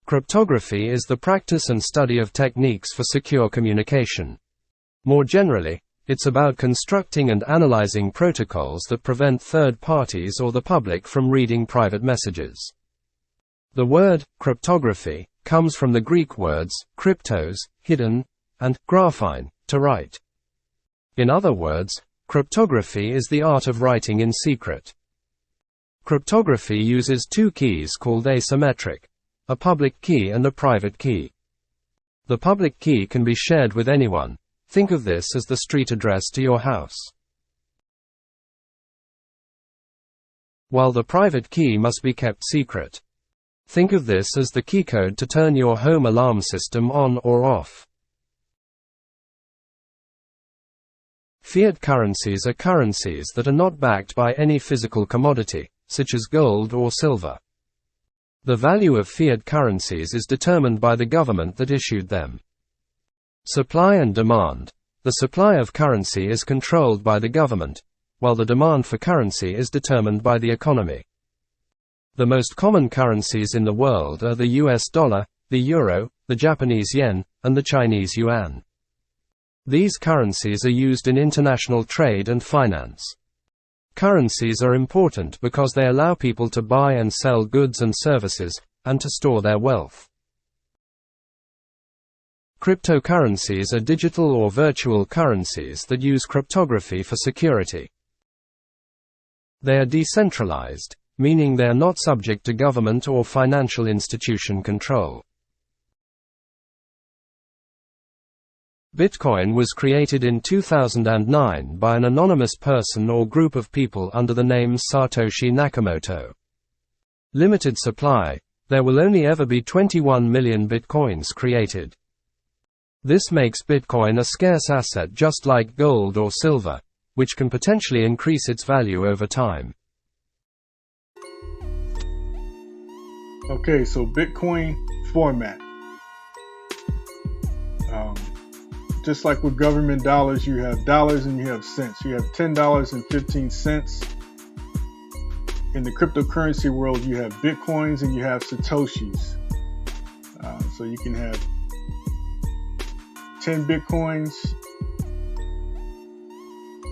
Cryptography is the practice and study of techniques for secure communication. More generally, it's about constructing and analyzing protocols that prevent third parties or the public from reading private messages. The word cryptography comes from the Greek words kryptos, hidden, and graphine, to write. In other words, cryptography is the art of writing in secret. Cryptography uses two keys called asymmetric, a public key and a private key. The public key can be shared with anyone. Think of this as the street address to your house. While the private key must be kept secret. Think of this as the key code to turn your home alarm system on or off. Fiat currencies are currencies that are not backed by any physical commodity, such as gold or silver. The value of fiat currencies is determined by the government that issued them. Supply and demand. The supply of currency is controlled by the government, while the demand for currency is determined by the economy. The most common currencies in the world are the US dollar, the euro, the Japanese yen, and the Chinese yuan. These currencies are used in international trade and finance. Currencies are important because they allow people to buy and sell goods and services, and to store their wealth. Cryptocurrencies are digital or virtual currencies that use cryptography for security. They are decentralized, meaning they are not subject to government or financial institution control. Bitcoin was created in 2009 by an anonymous person or group of people under the name Satoshi Nakamoto. Limited supply. There will only ever be 21 million bitcoins created. This makes Bitcoin a scarce asset just like gold or silver, which can potentially increase its value over time. Okay, so Bitcoin format. Just like with government dollars, you have dollars and you have cents. You have $10 and 15 cents. In the cryptocurrency world, you have Bitcoins and you have Satoshis. So you can have 10 Bitcoins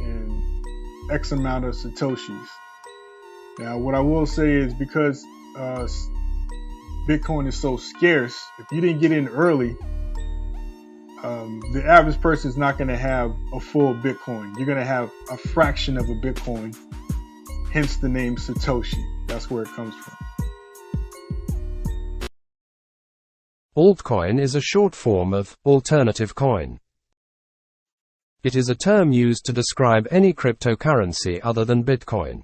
and X amount of Satoshis. Now, what I will say is because Bitcoin is so scarce, if you didn't get in early, the average person is not going to have a full Bitcoin. You're going to have a fraction of a Bitcoin, hence the name Satoshi. That's where it comes from. Altcoin is a short form of alternative coin. It is a term used to describe any cryptocurrency other than Bitcoin.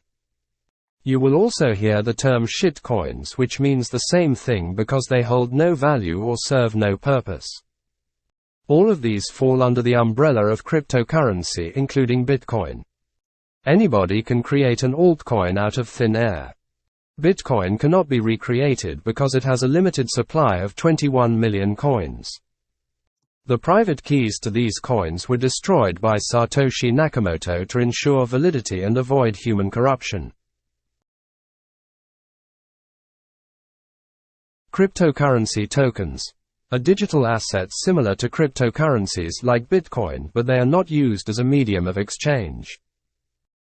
You will also hear the term shitcoins, which means the same thing because they hold no value or serve no purpose. All of these fall under the umbrella of cryptocurrency, including Bitcoin. Anybody can create an altcoin out of thin air. Bitcoin cannot be recreated because it has a limited supply of 21 million coins. The private keys to these coins were destroyed by Satoshi Nakamoto to ensure validity and avoid human corruption. Cryptocurrency tokens are digital assets similar to cryptocurrencies like Bitcoin, but they are not used as a medium of exchange.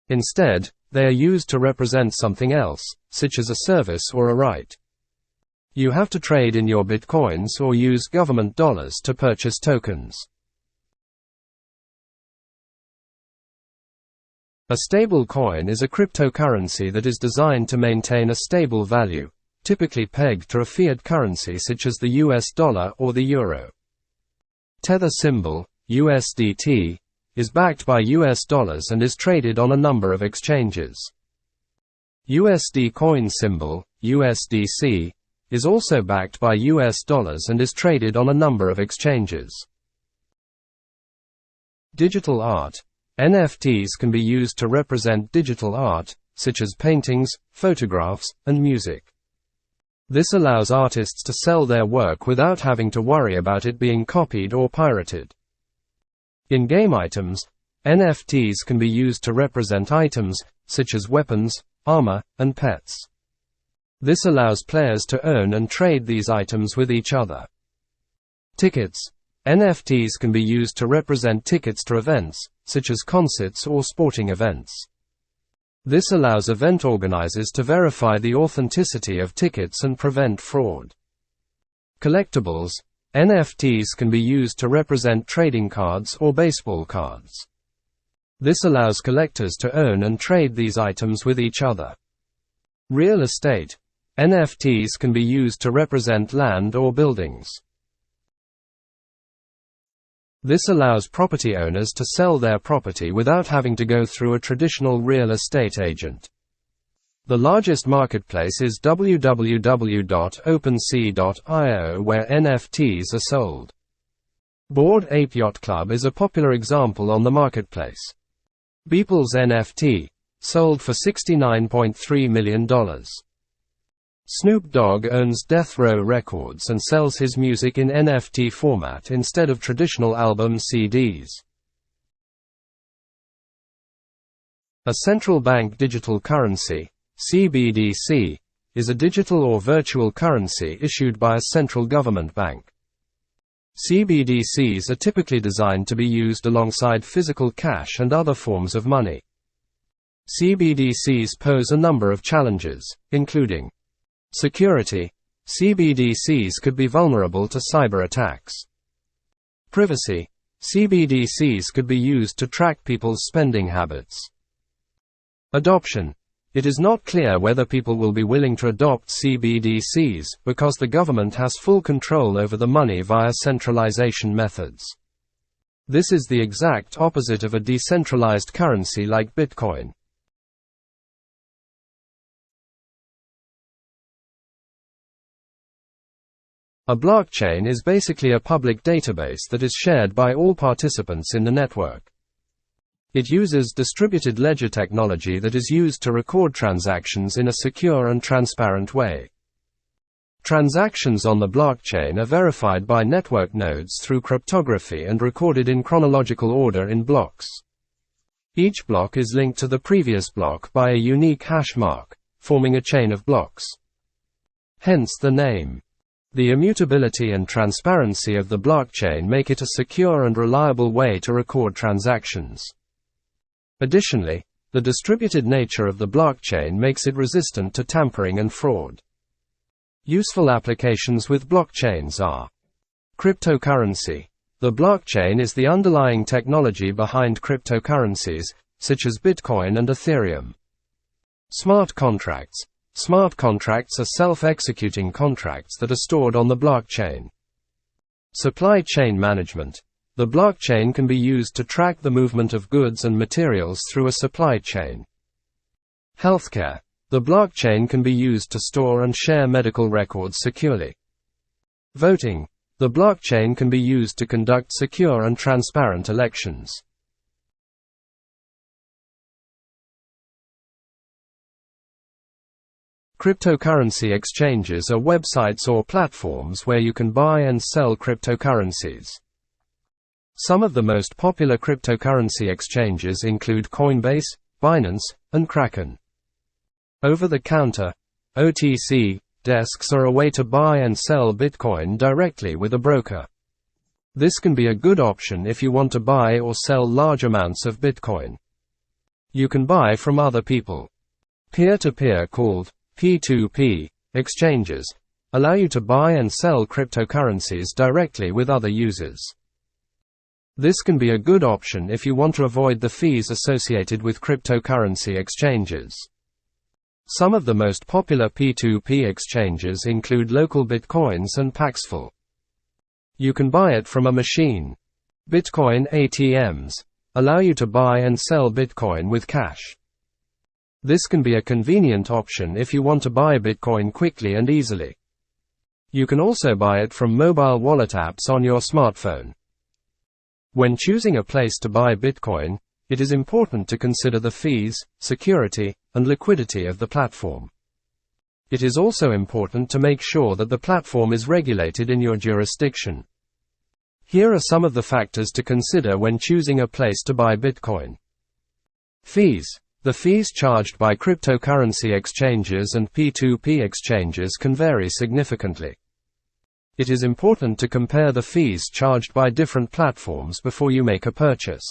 Instead, they are used to represent something else, such as a service or a right. You have to trade in your Bitcoins or use government dollars to purchase tokens. A stable coin is a cryptocurrency that is designed to maintain a stable value, typically pegged to a fiat currency such as the US dollar or the euro. Tether symbol, USDT, is backed by US dollars and is traded on a number of exchanges. USD coin symbol, USDC, is also backed by US dollars and is traded on a number of exchanges. Digital art. NFTs can be used to represent digital art, such as paintings, photographs, and music. This allows artists to sell their work without having to worry about it being copied or pirated. In game items, NFTs can be used to represent items, such as weapons, armor, and pets. This allows players to own and trade these items with each other. Tickets. NFTs can be used to represent tickets to events, such as concerts or sporting events. This allows event organizers to verify the authenticity of tickets and prevent fraud. Collectibles. NFTs can be used to represent trading cards or baseball cards. This allows collectors to own and trade these items with each other. Real estate. NFTs can be used to represent land or buildings. This allows property owners to sell their property without having to go through a traditional real estate agent. The largest marketplace is www.opensea.io, where NFTs are sold. Bored Ape Yacht Club is a popular example on the marketplace. Beeple's NFT sold for $69.3 million. Snoop Dogg owns Death Row Records and sells his music in NFT format instead of traditional album CDs. A central bank digital currency, CBDC, is a digital or virtual currency issued by a central government bank. CBDCs are typically designed to be used alongside physical cash and other forms of money. CBDCs pose a number of challenges, including security. CBDCs could be vulnerable to cyber attacks. Privacy. CBDCs could be used to track people's spending habits. Adoption. It is not clear whether people will be willing to adopt CBDCs, because the government has full control over the money via centralization methods. This is the exact opposite of a decentralized currency like Bitcoin. A blockchain is basically a public database that is shared by all participants in the network. It uses distributed ledger technology that is used to record transactions in a secure and transparent way. Transactions on the blockchain are verified by network nodes through cryptography and recorded in chronological order in blocks. Each block is linked to the previous block by a unique hash mark, forming a chain of blocks. Hence the name. The immutability and transparency of the blockchain make it a secure and reliable way to record transactions. Additionally, the distributed nature of the blockchain makes it resistant to tampering and fraud. Useful applications with blockchains are cryptocurrency. The blockchain is the underlying technology behind cryptocurrencies, such as Bitcoin and Ethereum. Smart contracts. Smart contracts are self-executing contracts that are stored on the blockchain. Supply chain management. The blockchain can be used to track the movement of goods and materials through a supply chain. Healthcare. The blockchain can be used to store and share medical records securely. Voting. The blockchain can be used to conduct secure and transparent elections. Cryptocurrency exchanges are websites or platforms where you can buy and sell cryptocurrencies. Some of the most popular cryptocurrency exchanges include Coinbase, Binance, and Kraken. Over-the-counter (OTC) desks are a way to buy and sell Bitcoin directly with a broker. This can be a good option if you want to buy or sell large amounts of Bitcoin. You can buy from other people. Peer-to-peer, called P2P, exchanges allow you to buy and sell cryptocurrencies directly with other users. This can be a good option if you want to avoid the fees associated with cryptocurrency exchanges. Some of the most popular P2P exchanges include Local Bitcoins and Paxful. You can buy it from a machine. Bitcoin ATMs allow you to buy and sell Bitcoin with cash. This can be a convenient option if you want to buy Bitcoin quickly and easily. You can also buy it from mobile wallet apps on your smartphone. When choosing a place to buy Bitcoin, it is important to consider the fees, security, and liquidity of the platform. It is also important to make sure that the platform is regulated in your jurisdiction. Here are some of the factors to consider when choosing a place to buy Bitcoin. Fees. The fees charged by cryptocurrency exchanges and P2P exchanges can vary significantly. It is important to compare the fees charged by different platforms before you make a purchase.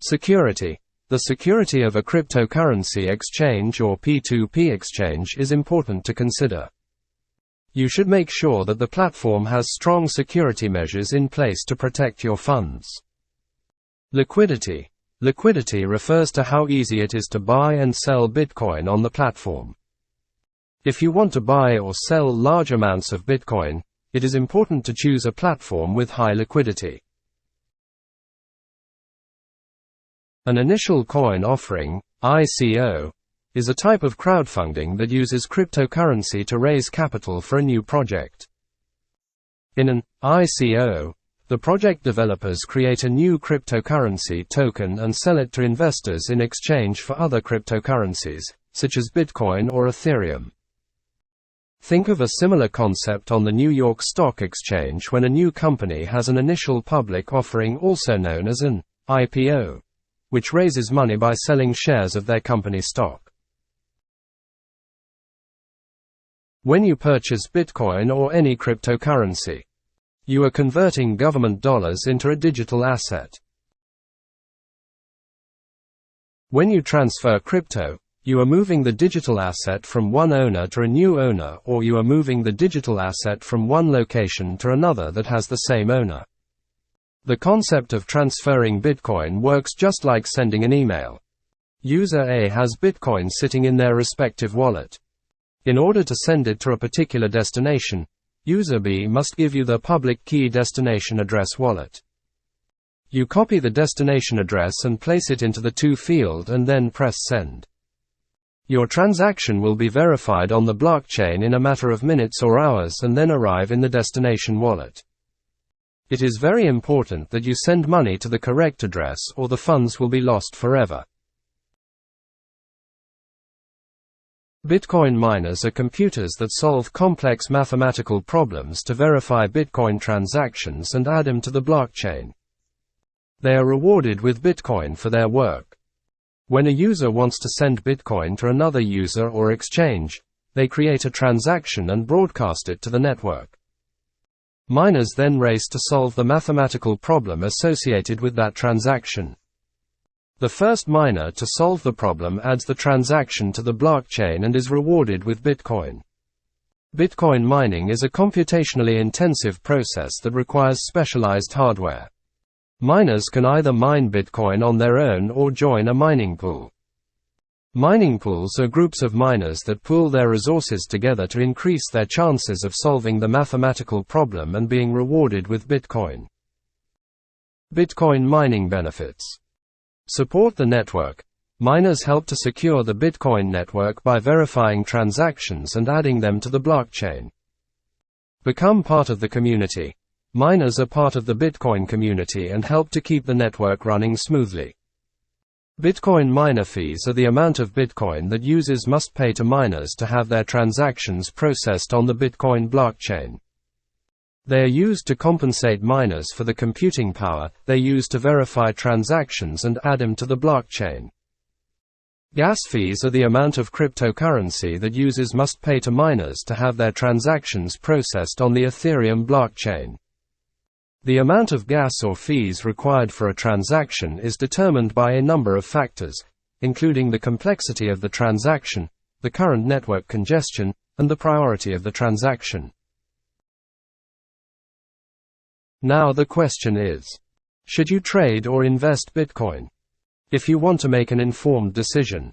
Security. The security of a cryptocurrency exchange or P2P exchange is important to consider. You should make sure that the platform has strong security measures in place to protect your funds. Liquidity. Liquidity refers to how easy it is to buy and sell Bitcoin on the platform. If you want to buy or sell large amounts of Bitcoin, it is important to choose a platform with high liquidity. An initial coin offering, ICO, is a type of crowdfunding that uses cryptocurrency to raise capital for a new project. In an ICO, the project developers create a new cryptocurrency token and sell it to investors in exchange for other cryptocurrencies, such as Bitcoin or Ethereum. Think of a similar concept on the New York Stock Exchange when a new company has an initial public offering, also known as an IPO, which raises money by selling shares of their company stock. When you purchase Bitcoin or any cryptocurrency, you are converting government dollars into a digital asset. When you transfer crypto, you are moving the digital asset from one owner to a new owner, or you are moving the digital asset from one location to another that has the same owner. The concept of transferring Bitcoin works just like sending an email. User A has Bitcoin sitting in their respective wallet. In order to send it to a particular destination, User B must give you the public key destination address wallet. You copy the destination address and place it into the to field and then press send. Your transaction will be verified on the blockchain in a matter of minutes or hours and then arrive in the destination wallet. It is very important that you send money to the correct address or the funds will be lost forever. Bitcoin miners are computers that solve complex mathematical problems to verify Bitcoin transactions and add them to the blockchain. They are rewarded with Bitcoin for their work. When a user wants to send Bitcoin to another user or exchange, they create a transaction and broadcast it to the network. Miners then race to solve the mathematical problem associated with that transaction. The first miner to solve the problem adds the transaction to the blockchain and is rewarded with Bitcoin. Bitcoin mining is a computationally intensive process that requires specialized hardware. Miners can either mine Bitcoin on their own or join a mining pool. Mining pools are groups of miners that pool their resources together to increase their chances of solving the mathematical problem and being rewarded with Bitcoin. Bitcoin mining benefits. Support the network. Miners help to secure the Bitcoin network by verifying transactions and adding them to the blockchain. Become part of the community. Miners are part of the Bitcoin community and help to keep the network running smoothly. Bitcoin miner fees are the amount of Bitcoin that users must pay to miners to have their transactions processed on the Bitcoin blockchain. They are used to compensate miners for the computing power they use to verify transactions and add them to the blockchain. Gas fees are the amount of cryptocurrency that users must pay to miners to have their transactions processed on the Ethereum blockchain. The amount of gas or fees required for a transaction is determined by a number of factors, including the complexity of the transaction, the current network congestion, and the priority of the transaction. Now the question is, should you trade or invest Bitcoin? If you want to make an informed decision,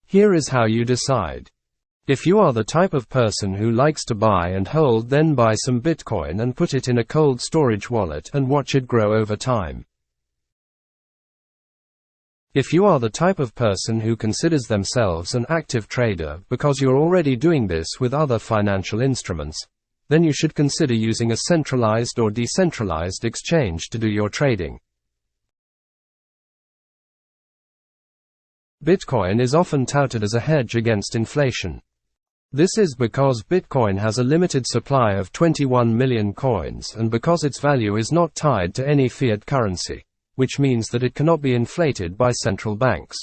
here is how you decide. If you are the type of person who likes to buy and hold, then buy some Bitcoin and put it in a cold storage wallet and watch it grow over time. If you are the type of person who considers themselves an active trader because you're already doing this with other financial instruments, then you should consider using a centralized or decentralized exchange to do your trading. Bitcoin is often touted as a hedge against inflation. This is because Bitcoin has a limited supply of 21 million coins and because its value is not tied to any fiat currency. which means that it cannot be inflated by central banks.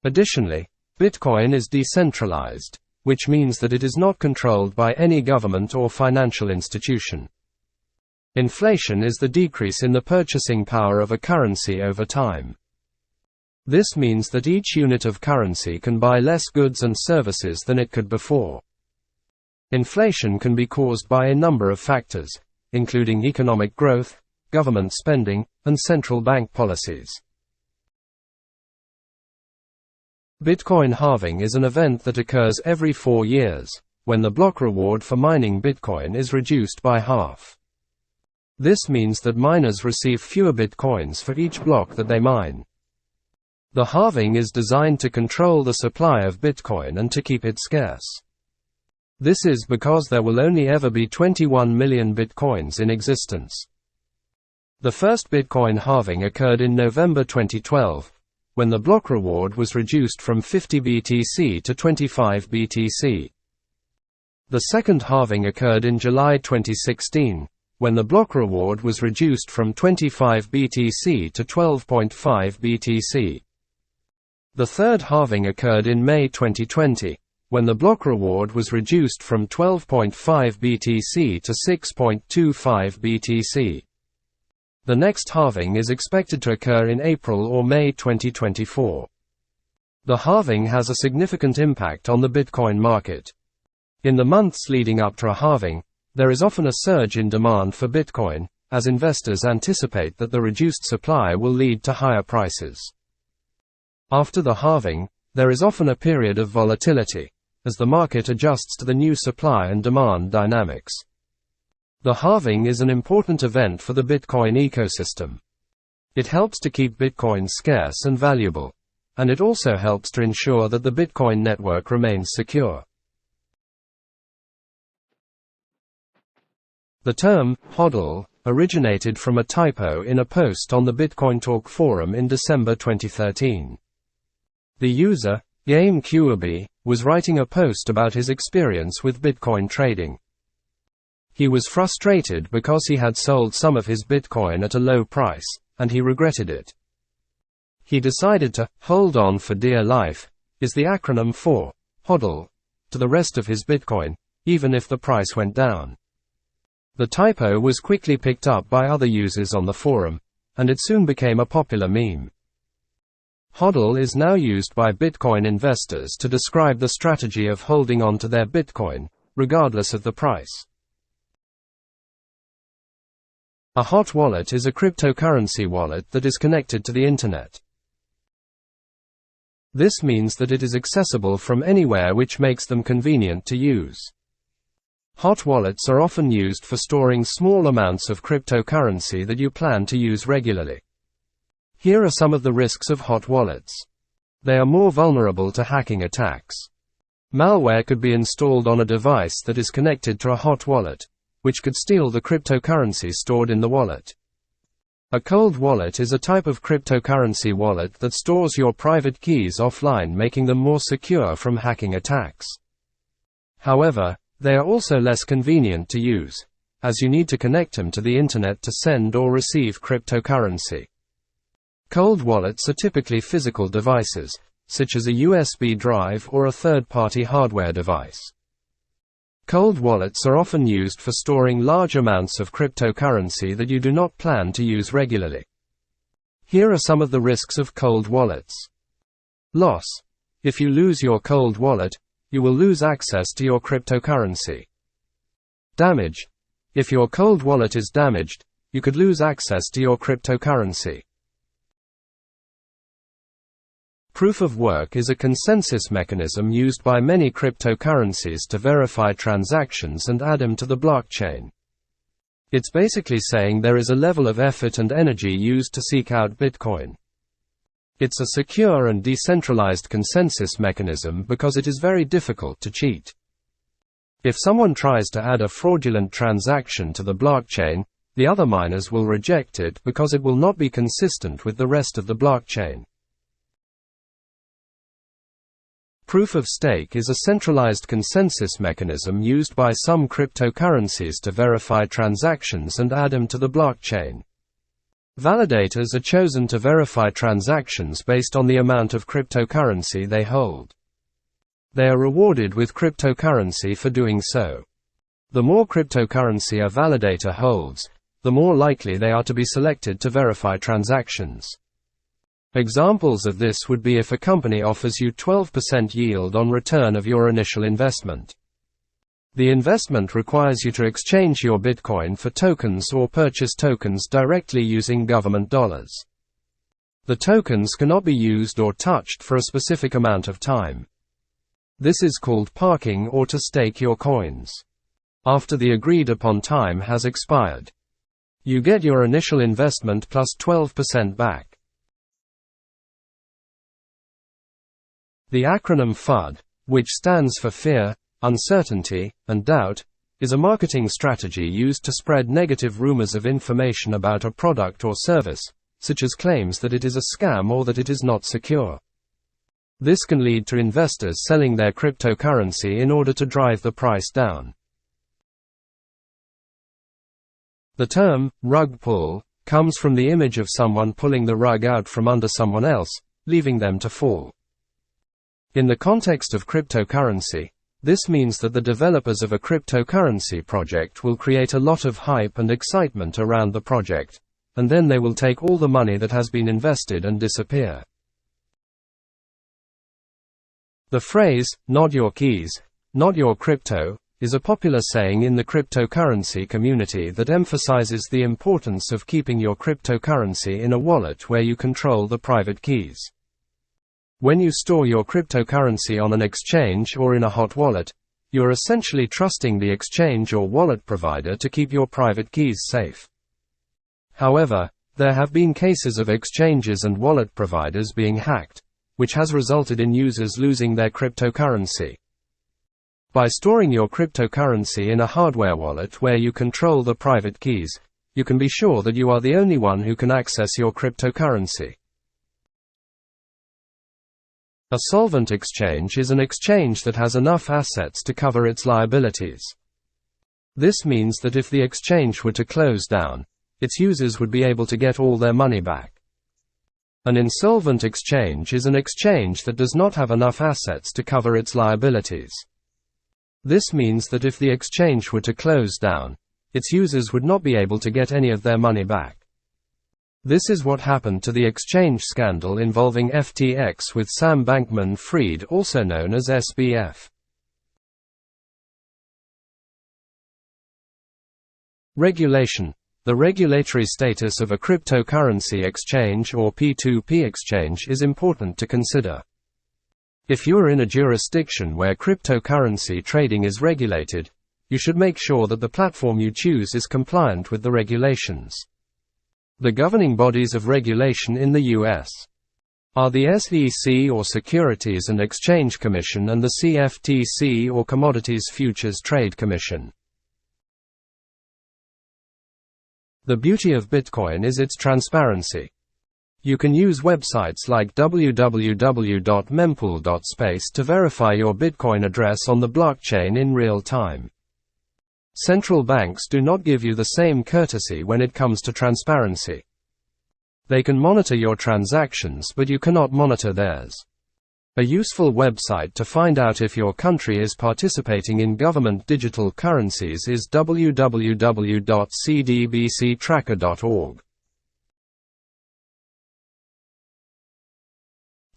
Additionally, Bitcoin is decentralized, which means that it is not controlled by any government or financial institution. Inflation is the decrease in the purchasing power of a currency over time. This means that each unit of currency can buy less goods and services than it could before. Inflation can be caused by a number of factors, including economic growth, government spending, and central bank policies. Bitcoin halving is an event that occurs every 4 years, when the block reward for mining Bitcoin is reduced by half. This means that miners receive fewer Bitcoins for each block that they mine. The halving is designed to control the supply of Bitcoin and to keep it scarce. This is because there will only ever be 21 million Bitcoins in existence. The first Bitcoin halving occurred in November 2012, when the block reward was reduced from 50 BTC to 25 BTC. The second halving occurred in July 2016, when the block reward was reduced from 25 BTC to 12.5 BTC. The third halving occurred in May 2020, when the block reward was reduced from 12.5 BTC to 6.25 BTC. The next halving is expected to occur in April or May 2024. The halving has a significant impact on the Bitcoin market. In the months leading up to a halving, there is often a surge in demand for Bitcoin, as investors anticipate that the reduced supply will lead to higher prices. After the halving, there is often a period of volatility, as the market adjusts to the new supply and demand dynamics. The halving is an important event for the Bitcoin ecosystem. It helps to keep Bitcoin scarce and valuable, and it also helps to ensure that the Bitcoin network remains secure. The term HODL originated from a typo in a post on the Bitcoin Talk forum in December 2013. The user, Yame Kuabi, was writing a post about his experience with Bitcoin trading. He was frustrated because he had sold some of his Bitcoin at a low price, and he regretted it. He decided to hold on for dear life, is the acronym for HODL, to the rest of his Bitcoin, even if the price went down. The typo was quickly picked up by other users on the forum, and it soon became a popular meme. HODL is now used by Bitcoin investors to describe the strategy of holding on to their Bitcoin, regardless of the price. A hot wallet is a cryptocurrency wallet that is connected to the Internet. This means that it is accessible from anywhere, which makes them convenient to use. Hot wallets are often used for storing small amounts of cryptocurrency that you plan to use regularly. Here are some of the risks of hot wallets. They are more vulnerable to hacking attacks. Malware could be installed on a device that is connected to a hot wallet, which could steal the cryptocurrency stored in the wallet. A cold wallet is a type of cryptocurrency wallet that stores your private keys offline, making them more secure from hacking attacks. However, they are also less convenient to use, as you need to connect them to the Internet to send or receive cryptocurrency. Cold wallets are typically physical devices, such as a USB drive or a third-party hardware device. Cold wallets are often used for storing large amounts of cryptocurrency that you do not plan to use regularly. Here are some of the risks of cold wallets. Loss. If you lose your cold wallet, you will lose access to your cryptocurrency. Damage. If your cold wallet is damaged, you could lose access to your cryptocurrency. Proof of work is a consensus mechanism used by many cryptocurrencies to verify transactions and add them to the blockchain. It's basically saying there is a level of effort and energy used to seek out Bitcoin. It's a secure and decentralized consensus mechanism because it is very difficult to cheat. If someone tries to add a fraudulent transaction to the blockchain, the other miners will reject it because it will not be consistent with the rest of the blockchain. Proof of stake is a centralized consensus mechanism used by some cryptocurrencies to verify transactions and add them to the blockchain. Validators are chosen to verify transactions based on the amount of cryptocurrency they hold. They are rewarded with cryptocurrency for doing so. The more cryptocurrency a validator holds, the more likely they are to be selected to verify transactions. Examples of this would be if a company offers you 12% yield on return of your initial investment. The investment requires you to exchange your Bitcoin for tokens or purchase tokens directly using government dollars. The tokens cannot be used or touched for a specific amount of time. This is called parking or to stake your coins. After the agreed upon time has expired, you get your initial investment plus 12% back. The acronym FUD, which stands for fear, uncertainty, and doubt, is a marketing strategy used to spread negative rumors of information about a product or service, such as claims that it is a scam or that it is not secure. This can lead to investors selling their cryptocurrency in order to drive the price down. The term, rug pull, comes from the image of someone pulling the rug out from under someone else, leaving them to fall. In the context of cryptocurrency, this means that the developers of a cryptocurrency project will create a lot of hype and excitement around the project, and then they will take all the money that has been invested and disappear. The phrase, "Not your keys, not your crypto," is a popular saying in the cryptocurrency community that emphasizes the importance of keeping your cryptocurrency in a wallet where you control the private keys. When you store your cryptocurrency on an exchange or in a hot wallet, you are essentially trusting the exchange or wallet provider to keep your private keys safe. However, there have been cases of exchanges and wallet providers being hacked, which has resulted in users losing their cryptocurrency. By storing your cryptocurrency in a hardware wallet where you control the private keys, you can be sure that you are the only one who can access your cryptocurrency. A solvent exchange is an exchange that has enough assets to cover its liabilities. This means that if the exchange were to close down, its users would be able to get all their money back. An insolvent exchange is an exchange that does not have enough assets to cover its liabilities. This means that if the exchange were to close down, its users would not be able to get any of their money back. This is what happened to the exchange scandal involving FTX with Sam Bankman-Fried, also known as SBF. Regulation. The regulatory status of a cryptocurrency exchange or P2P exchange is important to consider. If you are in a jurisdiction where cryptocurrency trading is regulated, you should make sure that the platform you choose is compliant with the regulations. The governing bodies of regulation in the U.S. are the SEC or Securities and Exchange Commission and the CFTC or Commodities Futures Trade Commission. The beauty of Bitcoin is its transparency. You can use websites like www.mempool.space to verify your Bitcoin address on the blockchain in real time. Central banks do not give you the same courtesy when it comes to transparency. They can monitor your transactions, but you cannot monitor theirs. A useful website to find out if your country is participating in government digital currencies is www.cdbctracker.org.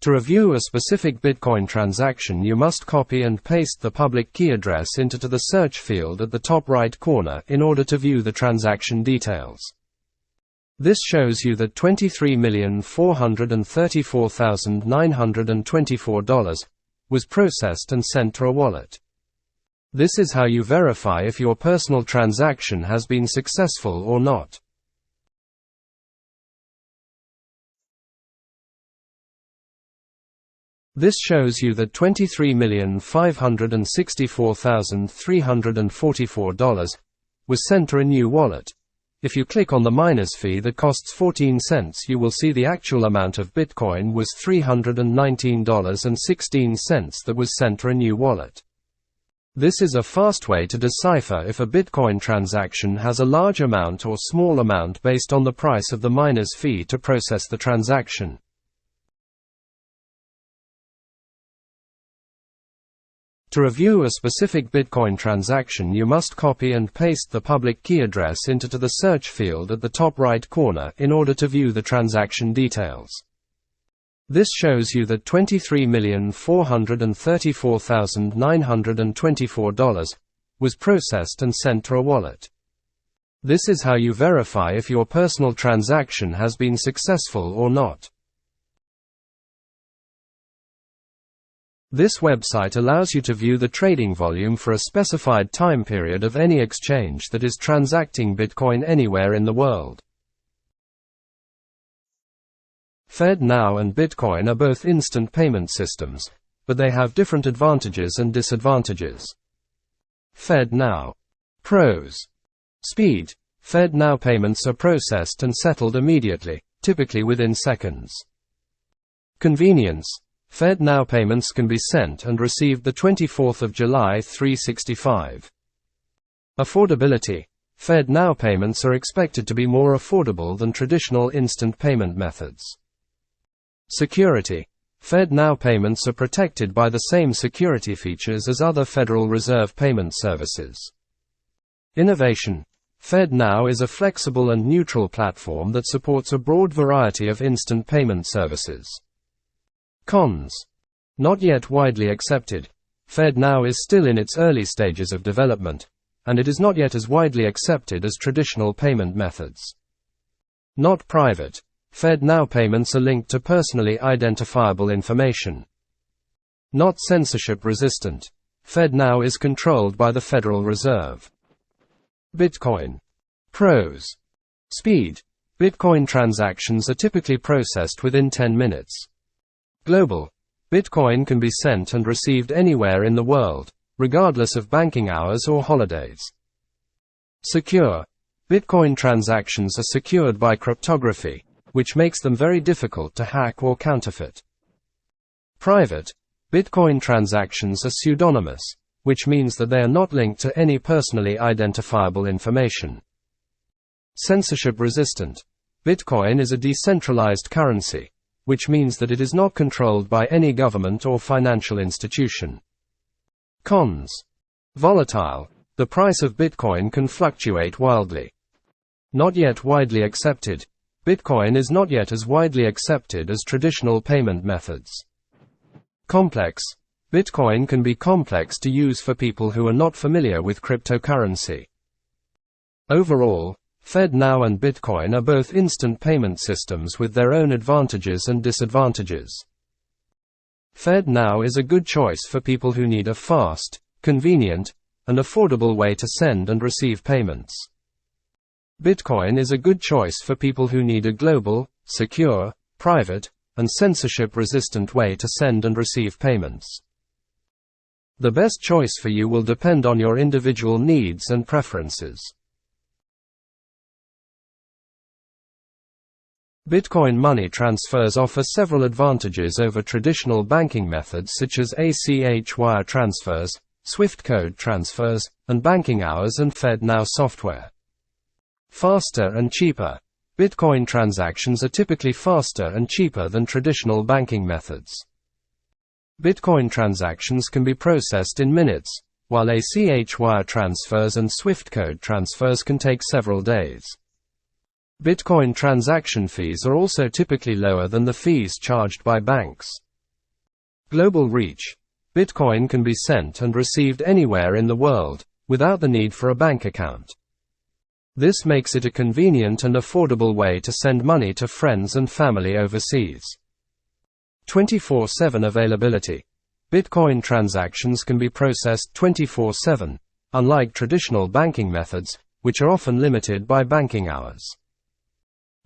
To review a specific Bitcoin transaction, you must copy and paste the public key address into the search field at the top right corner in order to view the transaction details. This shows you that $23,434,924 was processed and sent to a wallet. This is how you verify if your personal transaction has been successful or not. This shows you that $23,564,344 was sent to a new wallet. If you click on the minus fee that costs 14 cents, you will see the actual amount of Bitcoin was $319.16 that was sent to a new wallet. This is a fast way to decipher if a Bitcoin transaction has a large amount or small amount based on the price of the miner's fee to process the transaction. To review a specific Bitcoin transaction, you must copy and paste the public key address into the search field at the top right corner in order to view the transaction details. This shows you that $23,434,924 was processed and sent to a wallet. This is how you verify if your personal transaction has been successful or not. This website allows you to view the trading volume for a specified time period of any exchange that is transacting Bitcoin anywhere in the world. FedNow and Bitcoin are both instant payment systems, but they have different advantages and disadvantages. FedNow. Pros. Speed. FedNow payments are processed and settled immediately, typically within seconds. Convenience. FedNow payments can be sent and received the 24th of July 365. Affordability. FedNow payments are expected to be more affordable than traditional instant payment methods. Security. FedNow payments are protected by the same security features as other Federal Reserve payment services. Innovation. FedNow is a flexible and neutral platform that supports a broad variety of instant payment services. Cons. Not yet widely accepted. FedNow is still in its early stages of development, and it is not yet as widely accepted as traditional payment methods. Not private. FedNow payments are linked to personally identifiable information. Not censorship resistant. FedNow is controlled by the Federal Reserve. Bitcoin. Pros. Speed. Bitcoin transactions are typically processed within 10 minutes. Global. Bitcoin can be sent and received anywhere in the world, regardless of banking hours or holidays. Secure. Bitcoin transactions are secured by cryptography, which makes them very difficult to hack or counterfeit. Private. Bitcoin transactions are pseudonymous, which means that they are not linked to any personally identifiable information. Censorship resistant. Bitcoin is a decentralized currency, which means that it is not controlled by any government or financial institution. Cons. Volatile. The price of Bitcoin can fluctuate wildly. Not yet widely accepted. Bitcoin is not yet as widely accepted as traditional payment methods. Complex. Bitcoin can be complex to use for people who are not familiar with cryptocurrency. Overall, FedNow and Bitcoin are both instant payment systems with their own advantages and disadvantages. FedNow is a good choice for people who need a fast, convenient, and affordable way to send and receive payments. Bitcoin is a good choice for people who need a global, secure, private, and censorship-resistant way to send and receive payments. The best choice for you will depend on your individual needs and preferences. Bitcoin money transfers offer several advantages over traditional banking methods such as ACH wire transfers, SWIFT code transfers, and banking hours and FedNow software. Faster and cheaper. Bitcoin transactions are typically faster and cheaper than traditional banking methods. Bitcoin transactions can be processed in minutes, while ACH wire transfers and SWIFT code transfers can take several days. Bitcoin transaction fees are also typically lower than the fees charged by banks. Global reach. Bitcoin can be sent and received anywhere in the world, without the need for a bank account. This makes it a convenient and affordable way to send money to friends and family overseas. 24/7 availability. Bitcoin transactions can be processed 24/7, unlike traditional banking methods, which are often limited by banking hours.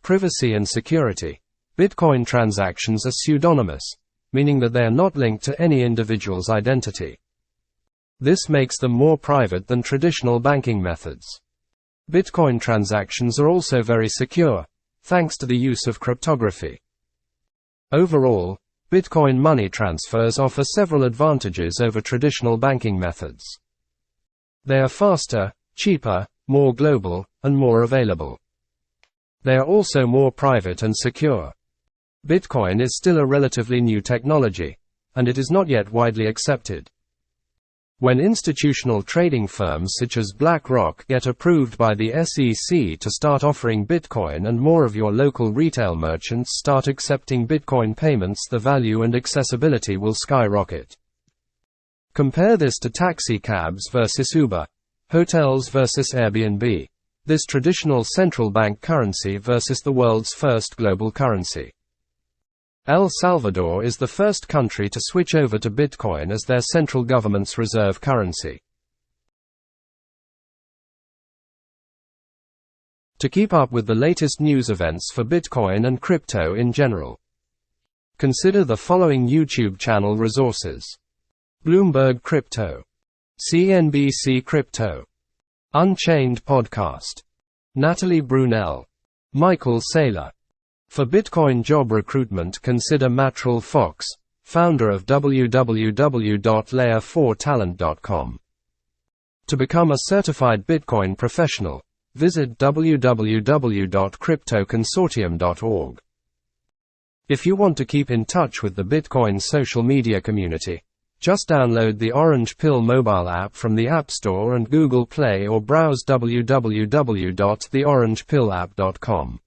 Privacy and security. Bitcoin transactions are pseudonymous, meaning that they are not linked to any individual's identity. This makes them more private than traditional banking methods. Bitcoin transactions are also very secure, thanks to the use of cryptography. Overall, Bitcoin money transfers offer several advantages over traditional banking methods. They are faster, cheaper, more global, and more available. They are also more private and secure. Bitcoin is still a relatively new technology, and it is not yet widely accepted. When institutional trading firms such as BlackRock get approved by the SEC to start offering Bitcoin and more of your local retail merchants start accepting Bitcoin payments, the value and accessibility will skyrocket. Compare this to taxi cabs versus Uber, hotels versus Airbnb, this traditional central bank currency versus the world's first global currency. El Salvador is the first country to switch over to Bitcoin as their central government's reserve currency. To keep up with the latest news events for Bitcoin and crypto in general, consider the following YouTube channel resources: Bloomberg Crypto, CNBC Crypto, Unchained Podcast, Natalie Brunell, Michael Saylor. For Bitcoin job recruitment, consider Mattrel Fox, founder of www.layer4talent.com. To become a certified Bitcoin professional, visit www.cryptoconsortium.org. If you want to keep in touch with the Bitcoin social media community, just download the Orange Pill mobile app from the App Store and Google Play or browse www.theorangepillapp.com.